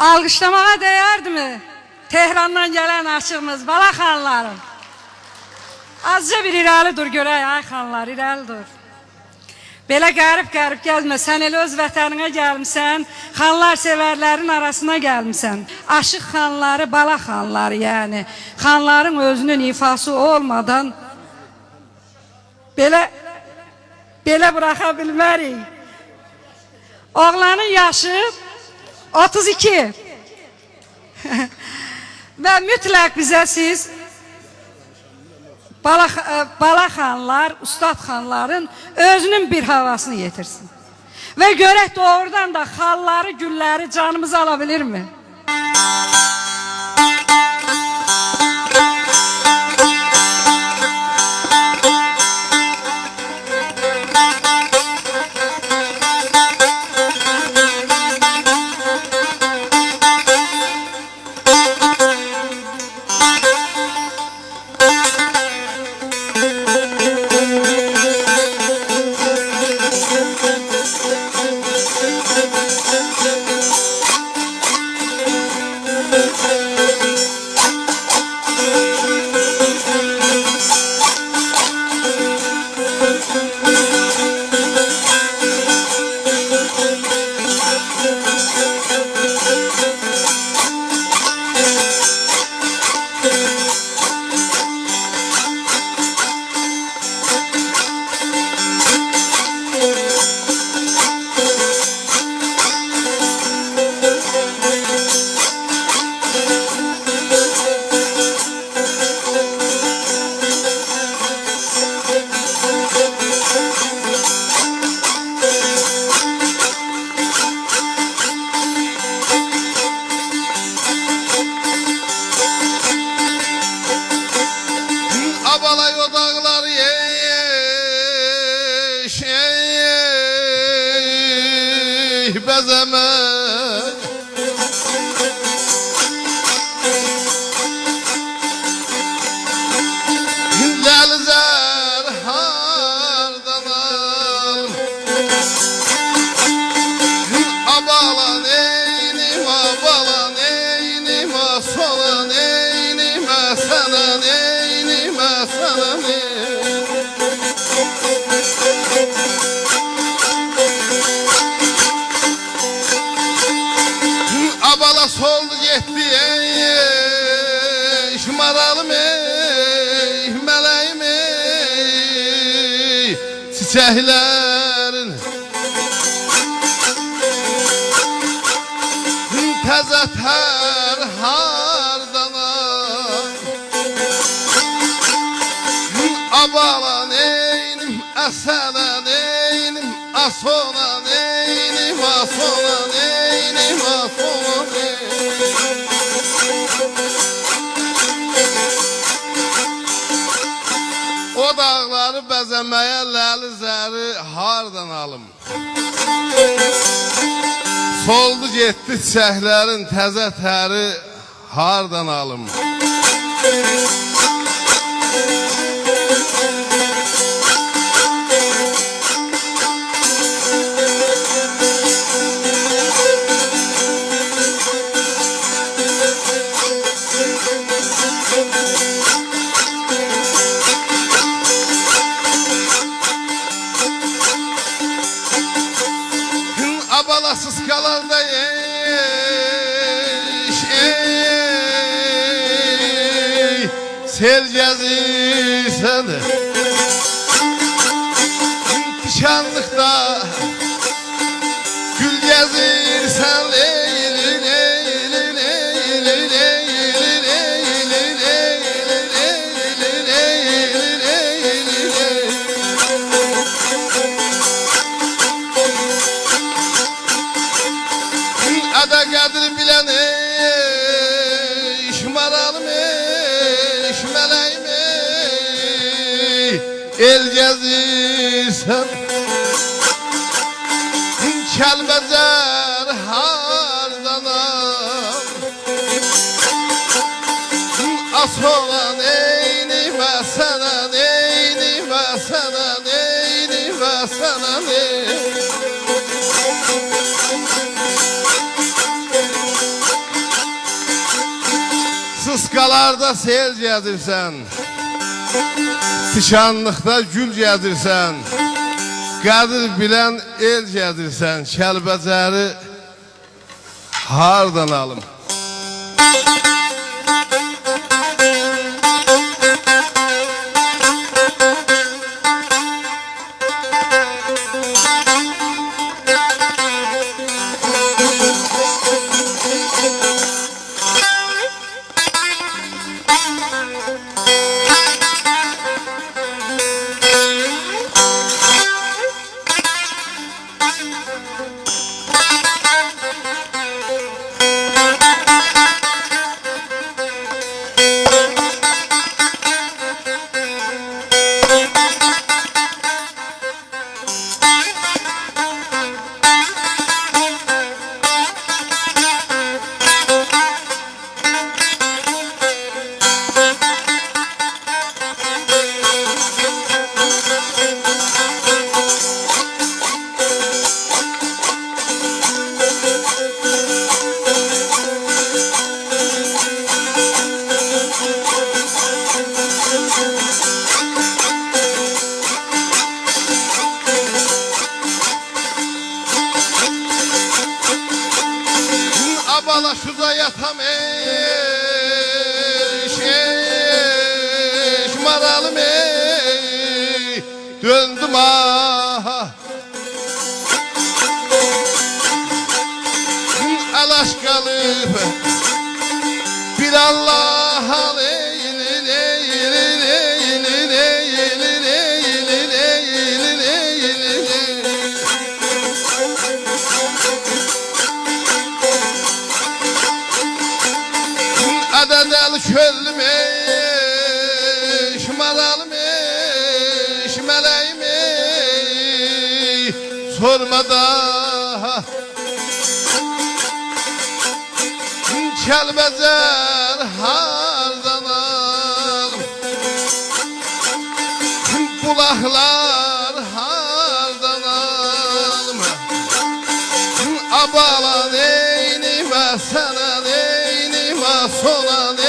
Alqışlamağa dəyərdimi? Tehrandan gələn aşığımız, bala xanlarım. Azca bir irəli dur görək, ay xanlar, irəli dur. Belə qərib-qərib gəlmə, sən elə öz vətəninə gəlmişsən, xanlar sevərlərin arasına gəlmişsən. Aşıq xanları, bala xanları yəni. Xanların özünün ifası olmadan belə bıraxa bilmərik. Oğlanın yaşı 32 və mütləq bizə siz bala xanlar, ustad xanların özünün bir havasını yetirsin. Və görək doğrudan da xalları, gülləri canımız alabilirmi? Abalay o dağlar bezemek Lelzer hardan al Abalan eynim abalan eynim solan eynim sanan eynim sanan Abala soldu gitti ey şımaralım ey meleğim ey çiçeklerin Teze ter hardan Abalan eynim asalan eynim asolan eynim asolan eynim asolan O dağları bəzəməyə ləli zəri hardan alım Soldu getdi çiçəklərin təzə təri hardan alım Abalasız kalar da sel gezirsen Pişanlıkta gül gezirsen Leylin leylin leylin leylin leylin leylin leylin Ada kadir bilen şımaralım şmeleğim el gezirsen Kelbezer hardan Asolan eynime sanan eynime sanan eynime sanan Dağlarda sel gəzirsən, Tikanlıqda gül gəzirsən, Qədir bilən el gəzirsən, Kəlbəcəri hardan alım? Abala şurada yatam maralım döndüm ah. Alaş kalıp bir Allah Adadalı köllüm maralım meleğim sormada Kəlbəcər hardan alım? Bulaqlar hardan alım? Abala neynimə, sənə neynimə, sona